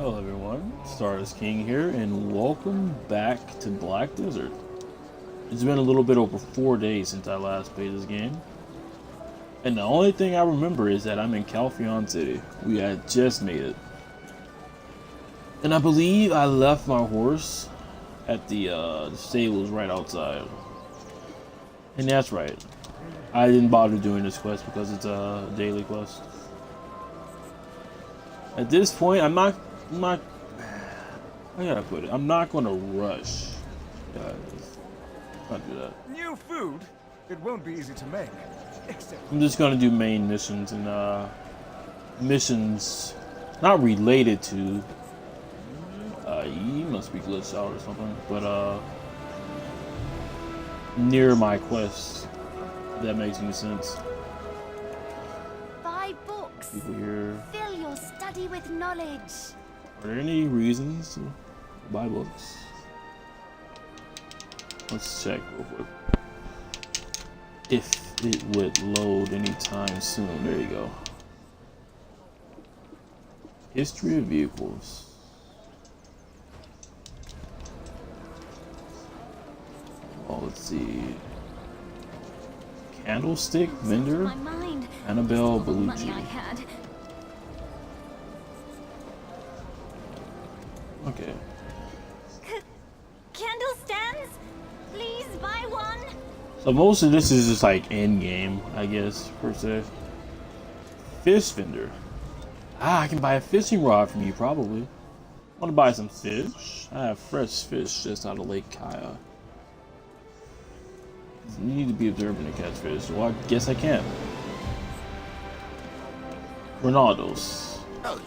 Hello everyone, Stardust King here, and welcome back to Black Desert. It's been a little bit over 4 days since I last played this game. And the only thing I remember is that I'm in Calpheon City. We had just made it. And I believe I left my horse at the stables right outside. And that's right. I didn't bother doing this quest because it's a daily quest. At this point, I'm not, I gotta put it, I'm not gonna rush, guys. Can't do that. New food? It won't be easy to make. Except I'm just gonna do main missions and missions not related to he must be glitched out or something, but near my quests. If that makes any sense. Buy books. People here. Fill your study with knowledge. Are there any reasons to buy books? Let's check real quick. If it would load anytime soon. There you go. History of vehicles. Oh, let's see. Candlestick vendor. My mind. Annabelle All the money Bellucci. I had. Okay. Candle stands? Please buy one. So most of this is just like end game, I guess, per se. Fish vendor. Ah, I can buy a fishing rod from you, probably. Want to buy some fish? I have fresh fish just out of Lake Kaya. You need to be observant to catch fish. Well, I guess I can. Ronaldo's.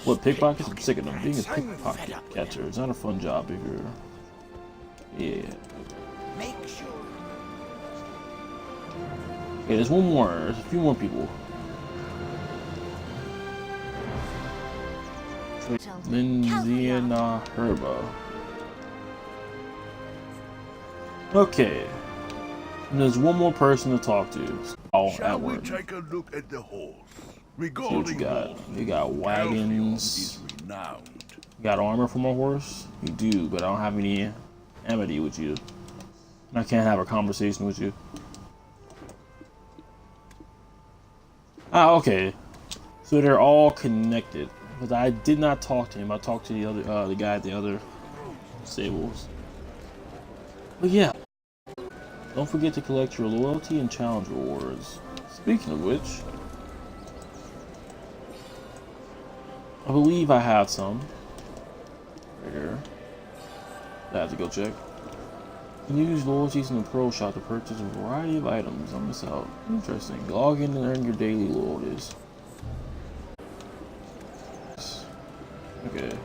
What, pickpockets? I'm sick of them. Being a pickpocket catcher is not a fun job if you're... Yeah. make sure. Okay, there's one more. There's a few more people. Lindsay and Herba. Okay. And there's one more person to talk to. Oh, Shall at we work. take a look at the horse? See what you Regarding got. horse, You got wagons. is renowned. You got armor for my horse? You do, but I don't have any amity with you. And I can't have a conversation with you. Ah, okay. So they're all connected. Because I did not talk to him. I talked to the other, the guy at the other stables. But yeah. Don't forget to collect your loyalty and challenge rewards. Speaking of which, I believe I have some. Right here. I have to go check. You can use loyalties in the Pro Shop to purchase a variety of items on this out. Interesting. Log in and earn your daily loyalties. Okay.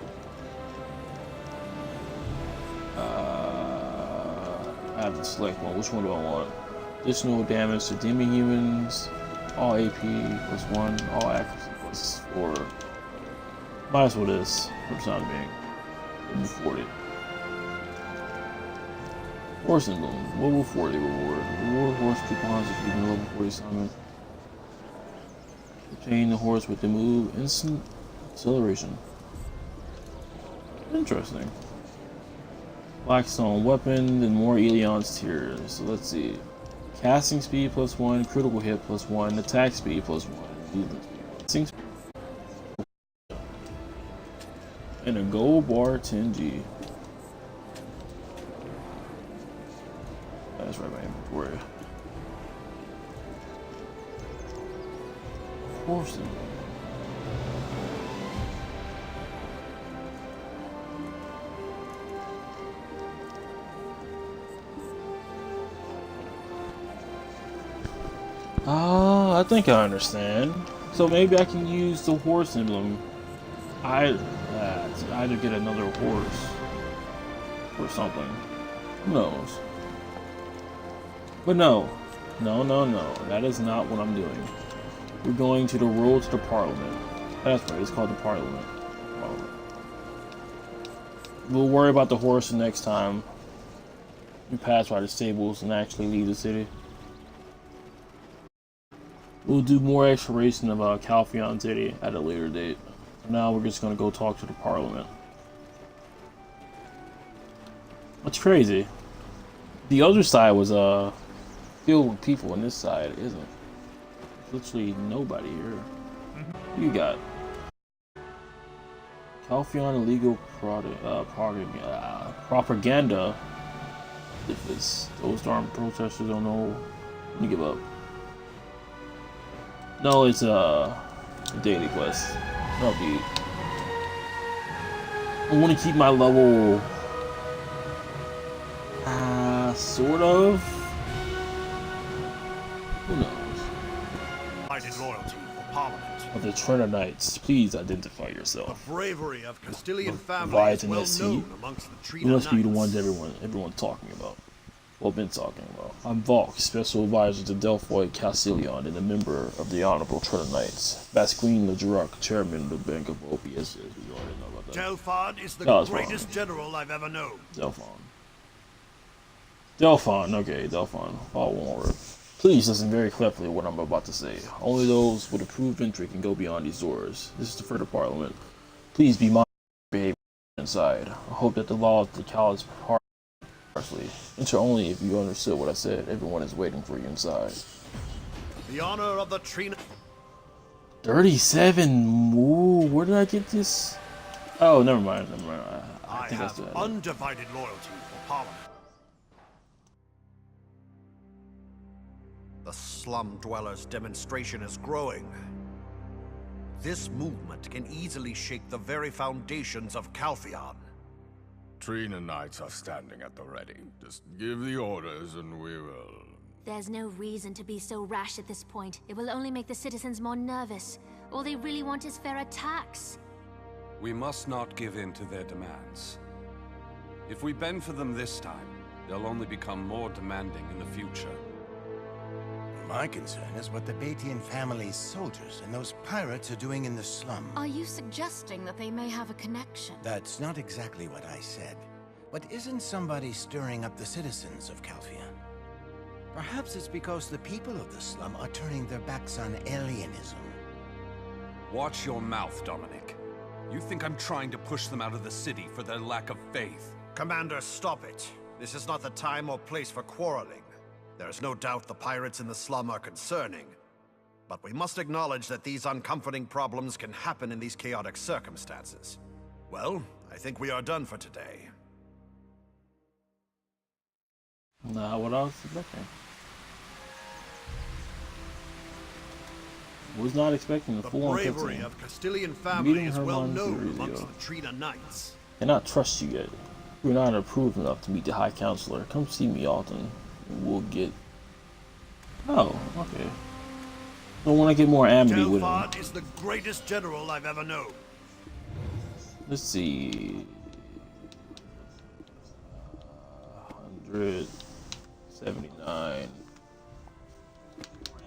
I have to select one. Which one do I want? Additional damage to demi-humans. All AP plus 1. All accuracy plus 4. Might as well this, for the time being. Level 40. Horse emblem. Level 40 reward. Reward horse coupons if you do level 40 summon. Obtain the horse with the move instant acceleration. Interesting. Blackstone weapon, then more Elion's tiers. So let's see. Casting speed plus 1, critical hit plus 1, attack speed plus 1, movement speed. And a gold bar 10G. That's right, my inventory. Horse. I think I understand. So maybe I can use the horse emblem. To either get another horse or something. Who knows? But no. That is not what I'm doing. We're going to the road to the Parliament. That's right, it's called the Parliament. We'll worry about the horse the next time we pass by the stables and actually leave the city. We'll do more exploration about Calpheon City at a later date. For now, we're just going to go talk to the Parliament. That's crazy. The other side was filled with people, and this side isn't. There's literally nobody here. You got Calpheon illegal propaganda. If it's those darn protesters don't know, let me give up. No, it's a daily quest. No, dude. I want to keep my level, sort of. Who knows? Loyalty for Parliament. Of the Trinity Knights, please identify yourself. The bravery of Castilian family Provides is an well SC. known amongst the You Trina must be the Knights. ones everyone talking about. Well, been talking about. I'm Valk, special advisor to Delphoid Calcilion and a member of the Honorable Trinity Knights. Basquine LeJurac, chairman of the Bank of OPSs. We already know about that. Delphon is the Kallis greatest general I've ever known. Delphon, okay, Delphon. All one word. Please listen very carefully to what I'm about to say. Only those with approved entry can go beyond these doors. This is the further Parliament. Please be mindful of your behavior inside. I hope that the law of the Kallis Parliament harshly. Enter only if you understood what I said. Everyone is waiting for you inside. The honor of the Trina. 37. Ooh, where did I get this? Oh, never mind. I think have still it. undivided loyalty for Parliament. The slum dwellers' demonstration is growing. This movement can easily shake the very foundations of Calpheon. Trina Knights are standing at the ready. Just give the orders and we will... There's no reason to be so rash at this point. It will only make the citizens more nervous. All they really want is fair attacks. We must not give in to their demands. If we bend for them this time, they'll only become more demanding in the future. My concern is what the Batian family's soldiers and those pirates are doing in the slum. Are you suggesting that they may have a connection? That's not exactly what I said. But isn't somebody stirring up the citizens of Calpheon? Perhaps it's because the people of the slum are turning their backs on alienism. Watch your mouth, Dominic. You think I'm trying to push them out of the city for their lack of faith? Commander, stop it. This is not the time or place for quarreling. There is no doubt the pirates in the slum are concerning. But we must acknowledge that these uncomforting problems can happen in these chaotic circumstances. Well, I think we are done for today. Nah, what else is expecting? Was not expecting The full-on bravery cutscene. of Castilian family Meeting is well Herman known Furizio. amongst the Trina Knights. Cannot trust you yet. We're not approved enough to meet the High Counselor. Come see me often. We'll get... Oh, okay. So when I get more amity with him. Delphon is the greatest general I've ever known. Let's see. 179.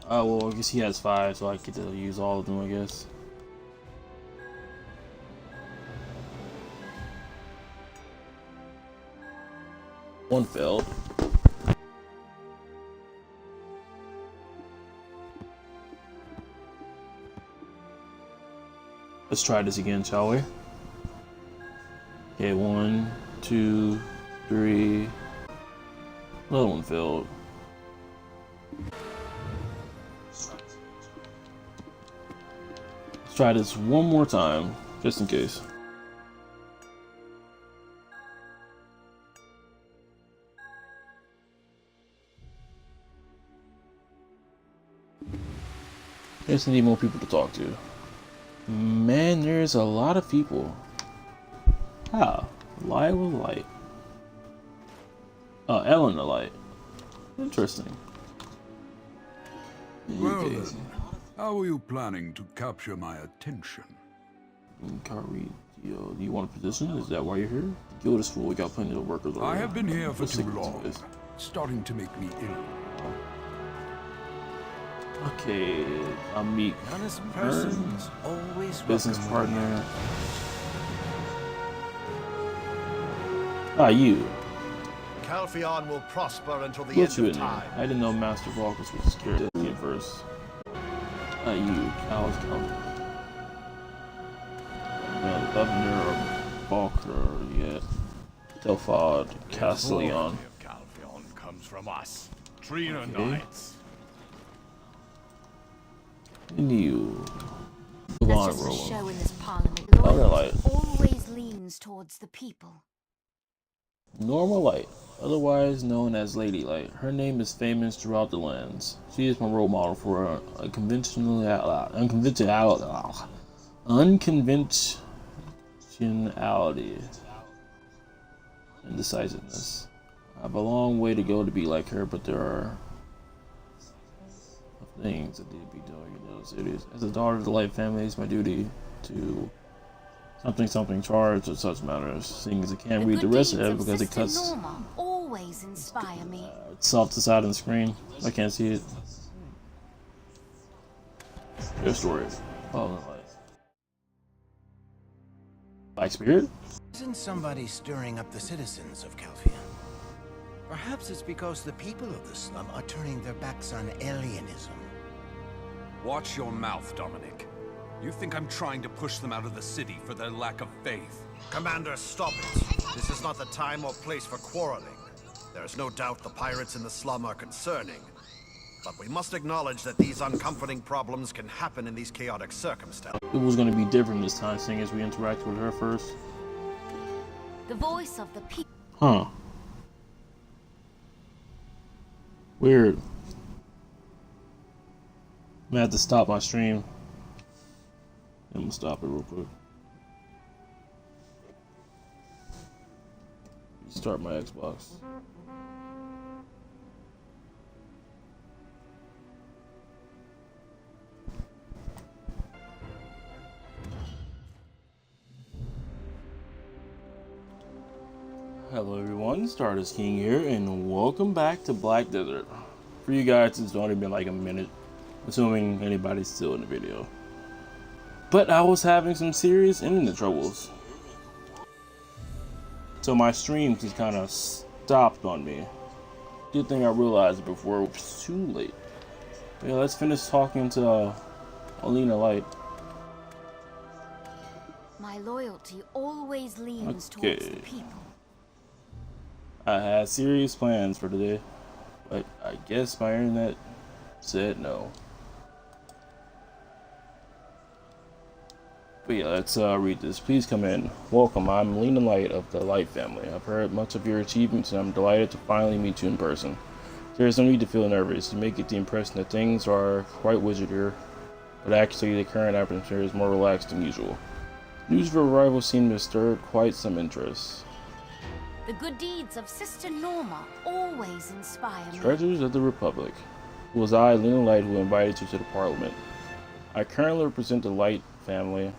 Oh, well, I guess he has 5, so I get to use all of them, I guess. One failed. Let's try this again, shall we? Okay, 1, 2, 3. Another one failed. Let's try this one more time, just in case. Guess I need more people to talk to. Man, there's a lot of people. Ah, Lila Light. Oh, Ellen the Light. Interesting. Well Okay. then, how are you planning to capture my attention? Do you want a position? Is that why you're here? The guild is full. We got plenty of workers over I here. have been here for Let's too stick to long. this. It's starting to make me ill. Okay, I'm Meek. Honest persons always Business welcome when partner. Ah, you. Calpheon will prosper until the Put end you of in there. time. I didn't know Master Valkus was scared of me at first. Ah, you. Cal's coming. Governor of Valker yet. Delphod The Castellion. authority of Calpheon comes from us, Trina Knights. You. Come That's on, just a Roland. show in this parliament. Normal light. Always leans towards the people. Normal Light, otherwise known as Lady Light. Her name is famous throughout the lands. She is my role model for unconventionality and decisiveness. I have a long way to go to be like her, but there are things that need to be doing in those cities. As a daughter of the Light family, it's my duty to something charged with such matters. Seeing as I can't read the rest of it because it cuts Norma always inspire me. it's off the side of the screen. I can't see it. Your story. Oh, like Black Spirit? Isn't somebody stirring up the citizens of Calpheon? Perhaps it's because the people of the slum are turning their backs on alienism. Watch your mouth, Dominic. You think I'm trying to push them out of the city for their lack of faith? Commander, stop it. This is not the time or place for quarreling. There is no doubt the pirates in the slum are concerning. But we must acknowledge that these uncomforting problems can happen in these chaotic circumstances. It was going to be different this time, seeing as we interacted with her first. The voice of the people. Huh. Weird. I'm gonna have to stop my stream. I'm gonna stop it real quick. Start my Xbox. Hello everyone, Stardust King here, and welcome back to Black Desert. For you guys, it's only been like a minute, assuming anybody's still in the video. But I was having some serious internet troubles, so my stream just kind of stopped on me. Good thing I realized it before it was too late. But yeah, let's finish talking to Alina Light. My loyalty always leans towards the people. I had serious plans for today, but I guess my internet said no. But yeah, let's read this. Please come in. Welcome, I'm Lena Light of the Light family. I've heard much of your achievements and I'm delighted to finally meet you in person. There is no need to feel nervous. You may get the impression that things are quite wizard here, but actually the current atmosphere is more relaxed than usual. News of your arrival seemed to have stirred quite some interest. The good deeds of Sister Norma always inspire me. Treasures of the Republic. It was I, Lena Light, who invited you to the Parliament. I currently represent the Light family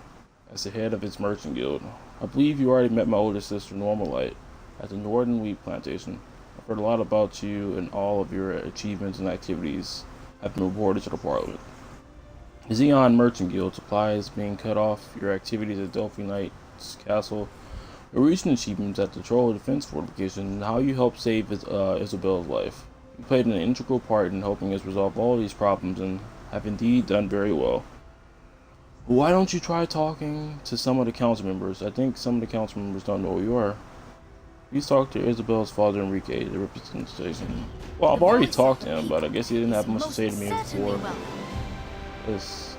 as the head of its merchant guild. I believe you already met my older sister, Norma Light, at the Northern Wheat Plantation. I've heard a lot about you and all of your achievements and activities have been reported to the Parliament. The Xeon Merchant Guild supplies being cut off, your activities at Delphi Knight's Castle, your recent achievements at the Troll Defense Fortification, and how you helped save Isabel's life. You played an integral part in helping us resolve all these problems and have indeed done very well. Why don't you try talking to some of the council members? I think some of the council members don't know who you are. Please talk to Isabel's father, Enrique, the representation. Well, I've already talked to him, but I guess he didn't have much to say to me before. Guess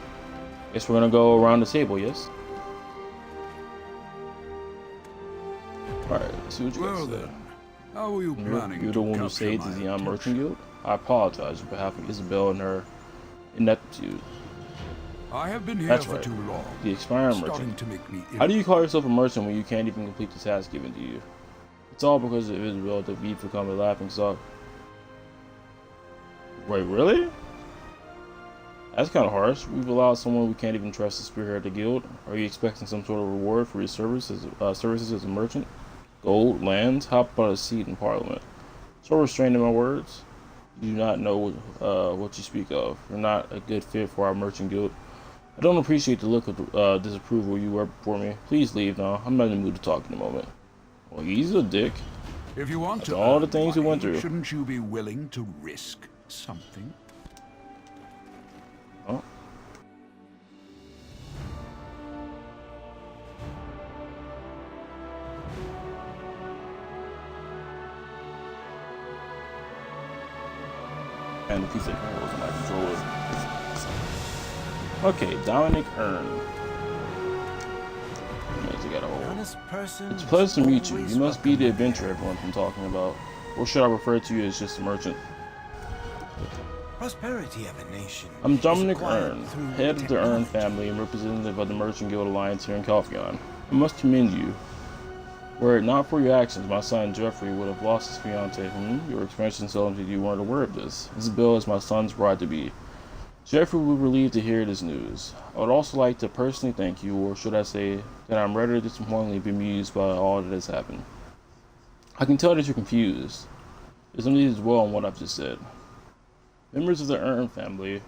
we're gonna go around the table, yes? Alright, let's see what you Well got to say. then, how are you planning You're to the one who capture saved the my Xeon Merchant attention? Guild? I apologize on behalf of Isabel and her ineptitude. I have been here That's for right. too long. The expiring Starting merchant. to make me How do you call yourself a merchant when you can't even complete the task given to you? It's all because of Isabel that we've become a laughing stock. Wait, really? That's kind of harsh. We've allowed someone we can't even trust to spearhead the guild. Are you expecting some sort of reward for your services as a merchant? Gold, lands? How about a seat in Parliament? So restrained in my words. You do not know what you speak of. You're not a good fit for our merchant guild. I don't appreciate the look of disapproval you wear before me. Please leave now. I'm not in the mood to talk in a moment. Well, he's a dick. If you want to all the earn things you went money, through. shouldn't you be willing to risk something? Oh. And the piece of hair was on my controller. Okay, Dominic Earn. It's a pleasure to meet you. You must be the adventurer everyone's been talking about. Or should I refer to you as just a merchant? Prosperity of a nation. I'm Dominic Earn, head of the Earn family and representative of the Merchant Guild Alliance here in Calpheon. I must commend you. Were it not for your actions, my son Jeffrey would have lost his fiancée. Your expansion told me you weren't aware of this. Isabel is my son's bride-to-be. Jeffrey will be relieved to hear this news. I would also like to personally thank you, or should I say that I'm rather disappointingly bemused by all that has happened. I can tell that you're confused. There's no need to dwell on what I've just said. Members of the Earn family are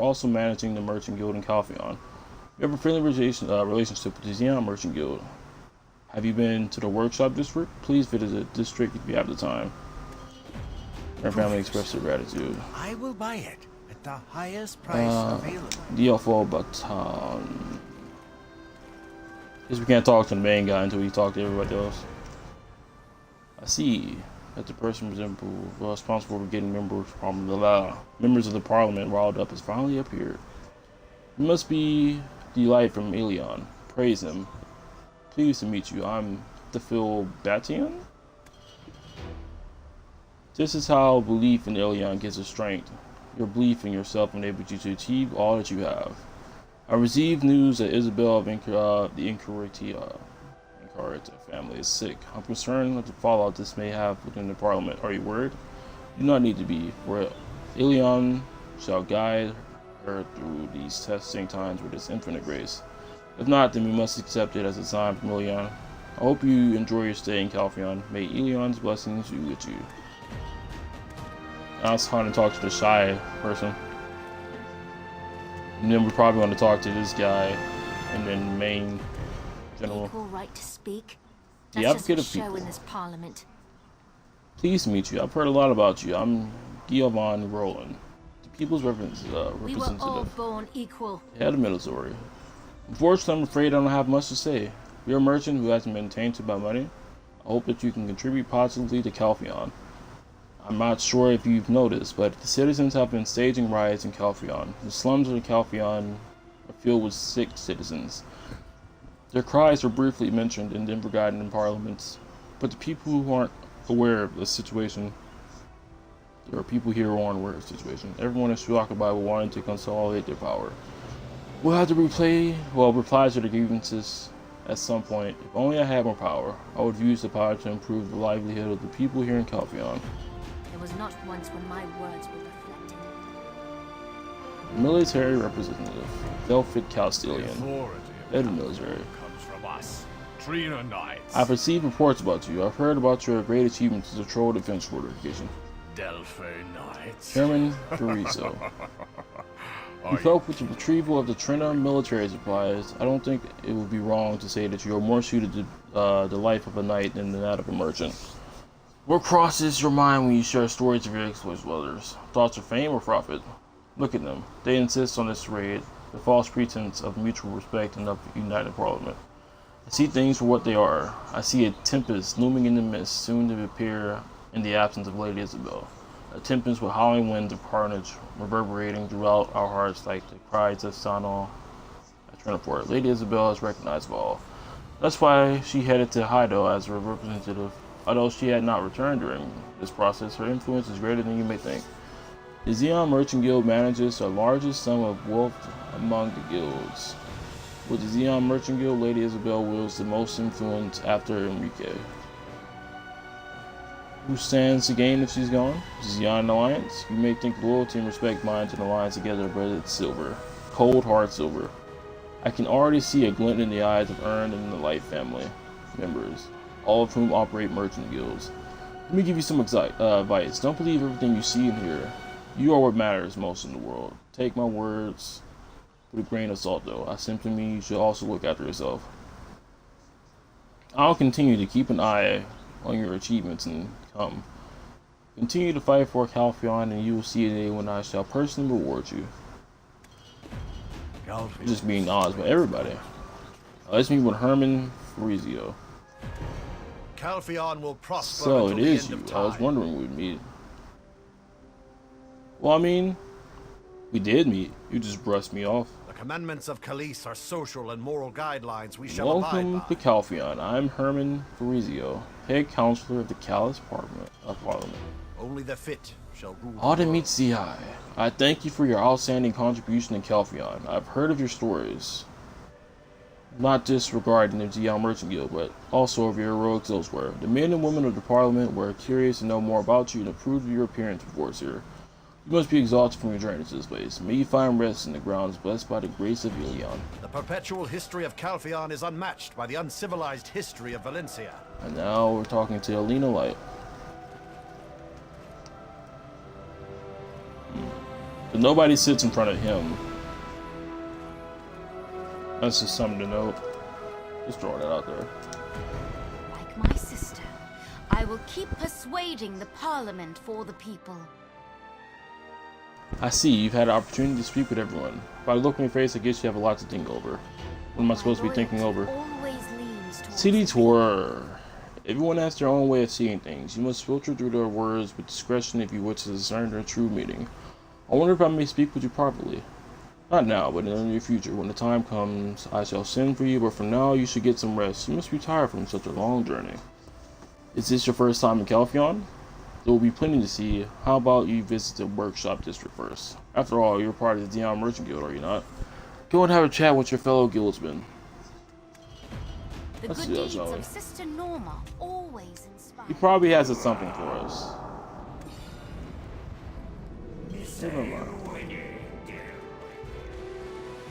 also managing the Merchant Guild in Calpheon. We have a friendly relationship with the Xeon Merchant Guild. Have you been to the workshop district? Please visit the district if you have the time. Our family expressed their gratitude. I will buy it at the highest price available. DFO Baton. Guess we can't talk to the main guy until we talk to everybody else. I see that the person responsible for getting members of the Parliament riled up has finally appeared. It must be the light from Ilion. Praise him. Pleased to meet you. I'm Phil Batian. This is how belief in Ilion gives us strength. Your belief in yourself enables you to achieve all that you have. I received news that Isabel of the Incarita family is sick. I'm concerned with the fallout this may have within the Parliament. Are you worried? You do not need to be, for Ilion shall guide her through these testing times with his infinite grace. If not, then we must accept it as a sign from Ilion. I hope you enjoy your stay in Calpheon. May Ilion's blessings be with you. I was trying to talk to the shy person. And then we probably want to talk to this guy and then main general. Equal right to speak. The advocate of people. In this parliament. Pleased to meet you. I've heard a lot about you. I'm Giovanni Roland, the people's representative. We were all born equal. Head of military. Unfortunately, I'm afraid I don't have much to say. You're a merchant who hasn't been tainted by money. I hope that you can contribute positively to Calpheon. I'm not sure if you've noticed, but the citizens have been staging riots in Calpheon. The slums of Calpheon are filled with sick citizens. Their cries were briefly mentioned and then forgotten in parliaments. But the people who aren't aware of the situation, there are people here who aren't aware of the situation. Everyone is preoccupied with wanting to consolidate their power. We'll have to reply to the grievances at some point. If only I had more power, I would use the power to improve the livelihood of the people here in Calpheon. There was not once when my words were reflected. Military representative, Delphid Castilian, head of military. Comes from us, Trina Knights. I've received reports about you. I've heard about your great achievements as a troll defense fortification. Delphi Knights. Chairman Dorizo. You helped with the retrieval of the Trina military supplies. I don't think it would be wrong to say that you are more suited to the life of a knight than that of a merchant. What crosses your mind when you share stories of your exploits with others? Thoughts of fame or profit? Look at them. They insist on this raid, the false pretense of mutual respect and of united parliament. I see things for what they are. I see a tempest looming in the mist, soon to appear in the absence of Lady Isabel. A tempest with howling winds of carnage reverberating throughout our hearts like the cries of Sano at Triniport. Lady Isabel is recognized by all. That's why she headed to Hydo as a representative. Although she had not returned during this process, her influence is greater than you may think. The Xeon Merchant Guild manages the largest sum of wealth among the guilds. With the Xeon Merchant Guild, Lady Isabel wields the most influence after Enrique. Who stands to gain if she's gone? The Xeon Alliance? You may think loyalty and respect bind an alliance together, but it's silver. Cold hard silver. I can already see a glint in the eyes of Earn and the Light family members, all of whom operate merchant guilds. Let me give you some advice. Don't believe everything you see and hear. You are what matters most in the world. Take my words with a grain of salt, though. I simply mean you should also look after yourself. I'll continue to keep an eye on your achievements and come. Continue to fight for Calpheon, and you will see a day when I shall personally reward you. Just being honest with everybody. Let's meet with Herman Frizio. Calpheon will prosper. So it until the is end you. of I was time. wondering we'd meet. Well, I mean, we did meet. You just brushed me off. The commandments of Kallis are social and moral guidelines we shall abide Welcome to by. Calpheon. I'm Herman Farizio, head counselor of the Kallis Parliament. Only the fit shall rule. npcs. I thank you for your outstanding contribution to Calpheon. I've heard of your stories. Not just regarding the GL Merchant Guild, but also of your heroics elsewhere. The men and women of the Parliament were curious to know more about you and approved of your appearance before us here. You must be exhausted from your journey to this place. May you find rest in the grounds blessed by the grace of Ilion. The perpetual history of Calpheon is unmatched by the uncivilized history of Valencia. And now we're talking to Alina Light. But nobody sits in front of him. That's just something to note. Just throwing that out there. Like my sister, I will keep persuading the Parliament for the people. I see, you've had an opportunity to speak with everyone. By the look on your face, I guess you have a lot to think over. What am I supposed to be thinking over? Always leans towards City tour. Everyone has their own way of seeing things. You must filter through their words with discretion if you wish to discern their true meaning. I wonder if I may speak with you privately. Not now, but in the near future. When the time comes, I shall send for you, but for now, you should get some rest. You must be tired from such a long journey. Is this your first time in Calpheon? There will be plenty to see. How about you visit the workshop district first? After all, you're part of the Dion Merchant Guild, are you not? Go and have a chat with your fellow guildsmen. the Let's good see that, deeds shall we? of Sister Norma always inspire. He probably has something for us. Never mind.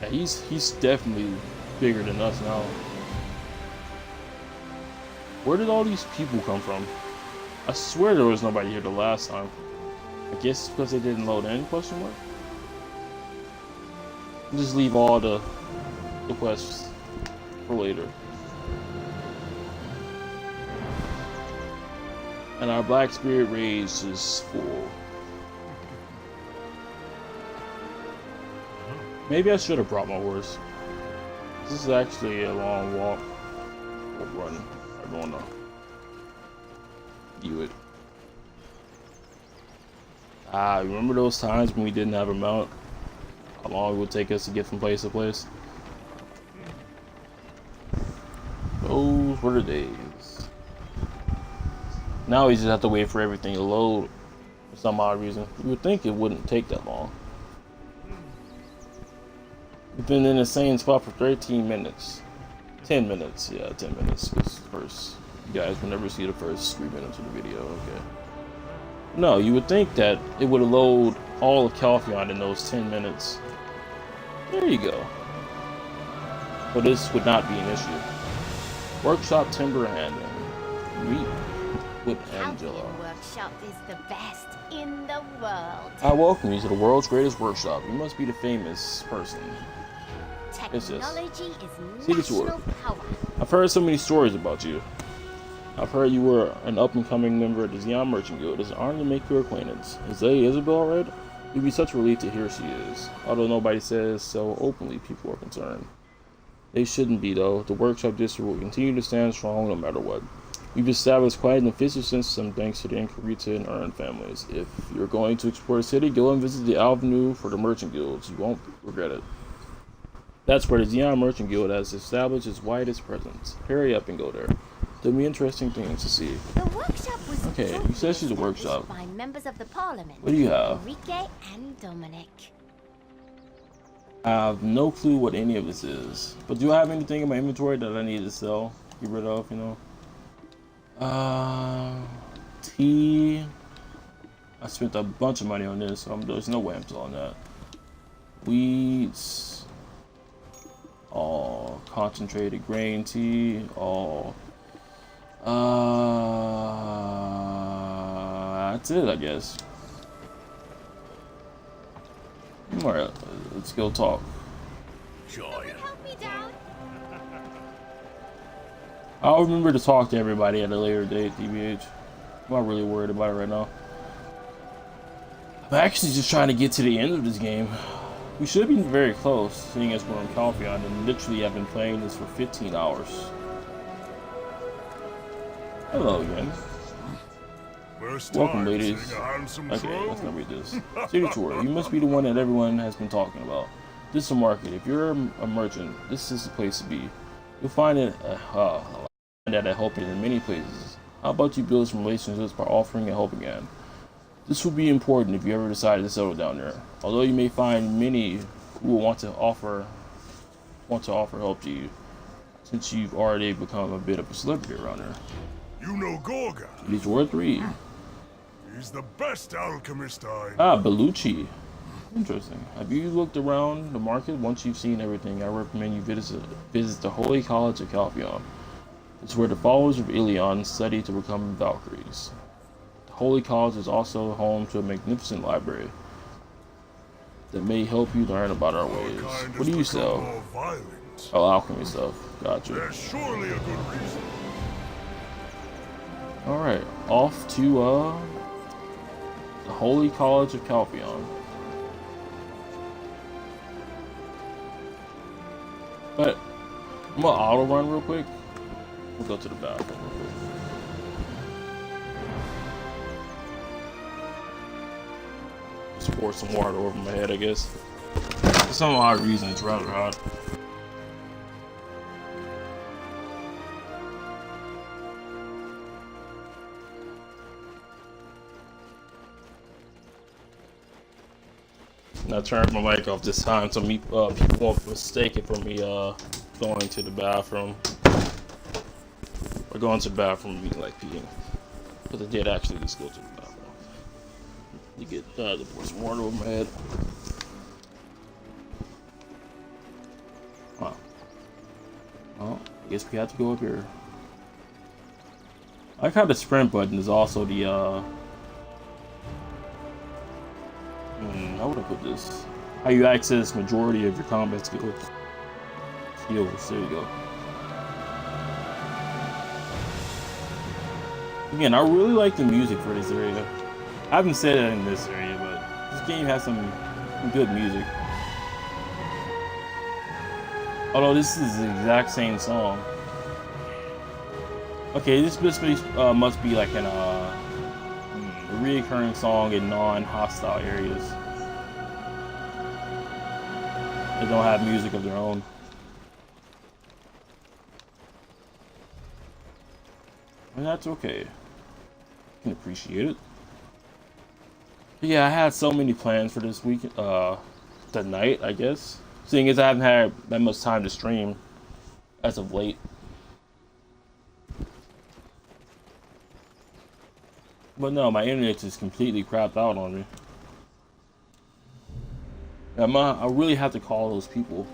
Yeah, he's definitely bigger than us now. Where did all these people come from? I swear there was nobody here the last time. I guess it's because they didn't load in, question mark? Just leave all the quests for later. And our Black Spirit Rage is full. Maybe I should have brought my horse. This is actually a long walk. Or run. I don't know. View it. Remember those times when we didn't have a mount? How long it would take us to get from place to place? Those were the days. Now we just have to wait for everything to load for some odd reason. You would think it wouldn't take that long. We've been in the same spot for 13 minutes. 10 minutes, yeah, 10 minutes. Because first, you guys will never see the first 3 minutes of the video, okay. No, you would think that it would load all of Calpheon in those 10 minutes. There you go. But this would not be an issue. Workshop timber handling. Meet with Angela. Calpheon Workshop is the best in the world. I welcome you to the world's greatest workshop. You must be the famous person. Technology See is the tour. national power. I've heard so many stories about you. I've heard you were an up-and-coming member of the Zion Merchant Guild. It's an honor to make your acquaintance. Is Lady Isabel alright? You'd be such a relief to hear she is. Although nobody says so openly, people are concerned. They shouldn't be, though. The workshop district will continue to stand strong no matter what. We've established quite an efficient system thanks to the Incarita and Earn families. If you're going to explore the city, go and visit the Avenue for the Merchant Guilds. You won't regret it. That's where the Zion Merchant Guild has established its widest presence. Hurry up and go there. There'll be interesting things to see. The workshop was Okay, you said she's a workshop. by members of the Parliament. What do you have? Enrique and Dominic. I have no clue what any of this is. But do I have anything in my inventory that I need to sell? Get rid of, you know? Tea. I spent a bunch of money on this, so there's no way I'm selling that. Wheats. All concentrated grain tea. All. That's it, I guess. Alright, let's go talk. Joy. Help me down. I'll remember to talk to everybody at a later date, TBH. I'm not really worried about it right now. I'm actually just trying to get to the end of this game. We should be very close, seeing as we're on Calpheon and literally have been playing this for 15 hours. Hello again. First Welcome, time ladies. seeing a handsome Okay, throne. let's not read this. City tour. You must be the one that everyone has been talking about. This is a market. If you're a merchant, this is the place to be. You'll find it that I help you in many places. How about you build some relationships by offering a helping hand? This will be important if you ever decide to settle down there. Although you may find many who will want to offer help to you, since you've already become a bit of a celebrity around there. You know Gorga. These were 3. He's the best alchemist I know. Ah, Bellucci. Interesting. Have you looked around the market? Once you've seen everything, I recommend you visit the Holy College of Calpheon. It's where the followers of Ilion study to become Valkyries. The Holy College is also home to a magnificent library that may help you learn about our ways. What do you sell? Oh, alchemy stuff. Gotcha. There's surely a good reason. Alright, off to the Holy College of Calpheon. But I'm gonna auto run real quick. We'll go to the bathroom real quick. Just pour some water over my head, I guess. For some odd reason, it's rather hot. I turned my mic off this time so people won't mistake it for me going to the bathroom. Or going to the bathroom and like peeing. But I did actually just go to the bathroom. To get to pour some water over my head. Wow. Well, I guess we have to go up here. I like how the sprint button is also the how would I put this? How you access majority of your combat skills. There you go. Again, I really like the music for this area. I haven't said it in this area, but this game has some good music. Although this is the exact same song. Okay, this must be like a reoccurring song in non-hostile areas. They don't have music of their own. And that's okay. I can appreciate it. Yeah, I had so many plans for this week, tonight, I guess. Seeing as I haven't had that much time to stream as of late. But no, my internet just completely crapped out on me. I really have to call those people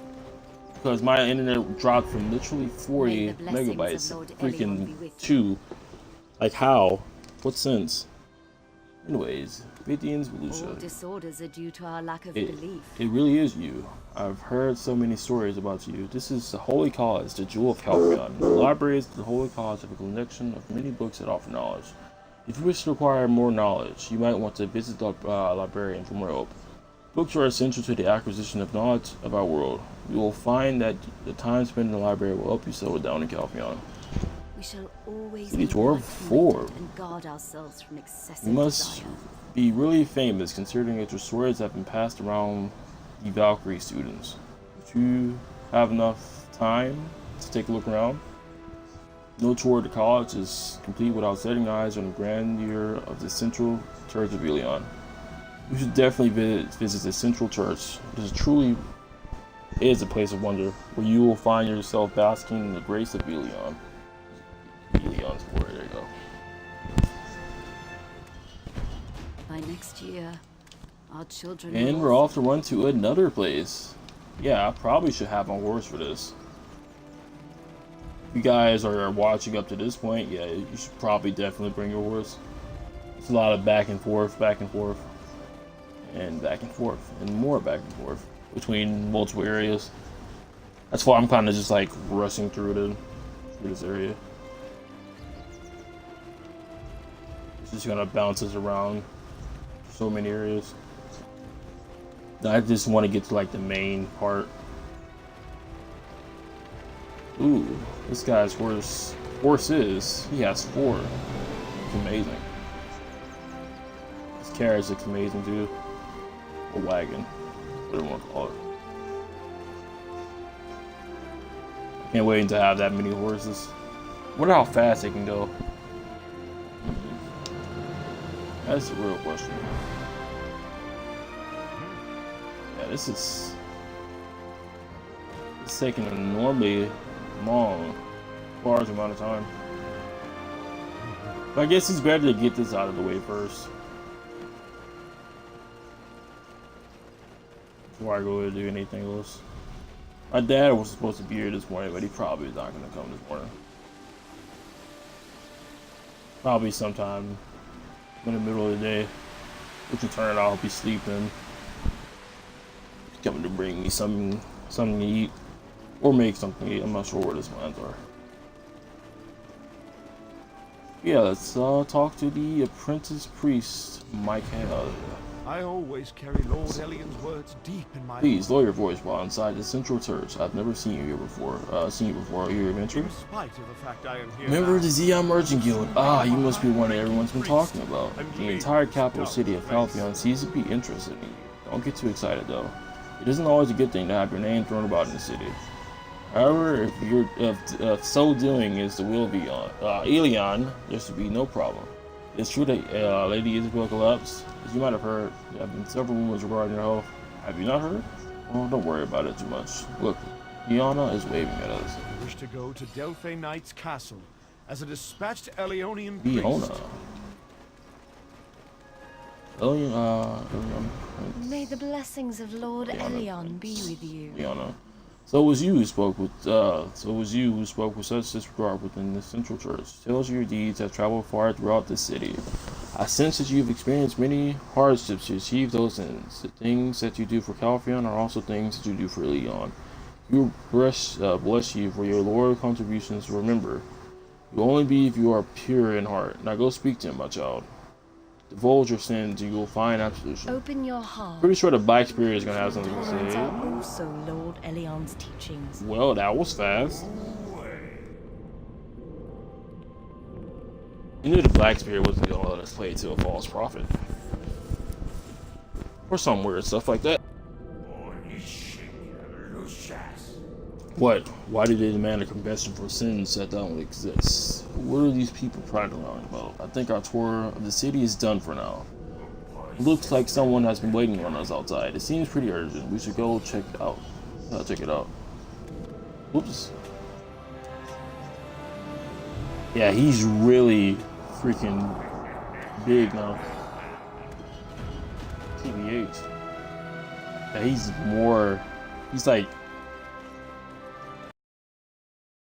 because my internet dropped from literally 40 megabytes to freaking 2. Like how? What sense? Anyways, Vithian's All disorders are due to our lack of belief. belief. It really is you. I've heard so many stories about you. This is the Holy College, the Jewel of Calpheon. The library is the Holy College of a collection of many books that offer knowledge. If you wish to acquire more knowledge, you might want to visit the librarian for more help. Books are essential to the acquisition of knowledge of our world. You will find that the time spent in the library will help you settle down in Calpheon. We shall always be forward and guard ourselves from excessive You must desire. be really famous, considering that your swords have been passed around the Valkyrie students. Do you have enough time to take a look around? No tour of the college is complete without setting eyes on the grandeur of the central church of Ilion. You should definitely visit the central church. It truly is a place of wonder, where you will find yourself basking in the grace of Ilion. Ilion's glory, there you go. By next year, our children And we're off to run to another place. Yeah, I probably should have my horse for this. If you guys are watching up to this point, yeah, you should probably definitely bring your horse. It's a lot of back and forth, and back and forth, and more back and forth between multiple areas. That's why I'm kind of just like rushing through this area. It's just gonna bounce us around so many areas. I just want to get to like the main part. Ooh, this guy's horse he has 4. It's amazing. carriage looks amazing too. A wagon, whatever you want to call it. Can't wait to have that many horses. Wonder how fast they can go. That's a real question. Yeah, this is. It's taking an enormously long, large amount of time. But I guess it's better to get this out of the way first. Before I go to do anything else. My dad was supposed to be here this morning, but he probably is not going to come this morning. Probably sometime in the middle of the day. Which in turn, I'll be sleeping. He's coming to bring me something to eat. Or make something to eat. I'm not sure where his plans are. Yeah, let's talk to the apprentice priest, Michael. I always carry Lord Elion's words deep in my Please lower your voice while inside the central church. I've never seen you here before. Are you a adventurer? In spite of the fact I am here Member now, of the Zeon Merchant Guild. Ah, you must be one that everyone's been talking about. The entire capital city of Calpheon seems to be interested in you. Don't get too excited though. It isn't always a good thing to have your name thrown about in the city. However, if so doing is the will of Elion, there should be no problem. It's true that Lady Isabel collapsed. As you might have heard, there have been several rumors regarding her health. Have you not heard? Well, don't worry about it too much. Look, Iana is waving at us. I wish to go to Delphi Knight's castle as a dispatched Elionian priest. Iona. Elion, May the blessings of Lord Elion be with you. Iana. So it was you who spoke with such disregard within the central church. Tales of your deeds have traveled far throughout the city. I sense that you've experienced many hardships to achieve those ends. The things that you do for Calpheon are also things that you do for Leon. You bless you for your loyal contributions. Remember, you will only be if you are pure in heart. Now go speak to him, my child. Divulge your sins, and you will find absolution. Open your heart. Pretty sure the Black Spirit is gonna have something to These say. are also Lord Elion's teachings. Well, that was fast. You knew the Black Spirit wasn't gonna let us play to a false prophet. Or some weird stuff like that. What? Why did they demand a confession for sins that don't exist? What are these people prattling around about? I think our tour of the city is done for now. It looks like someone has been waiting on us outside. It seems pretty urgent. We should go check it out. Check it out. Whoops. Yeah, he's really freaking big now. TBH. Yeah, he's like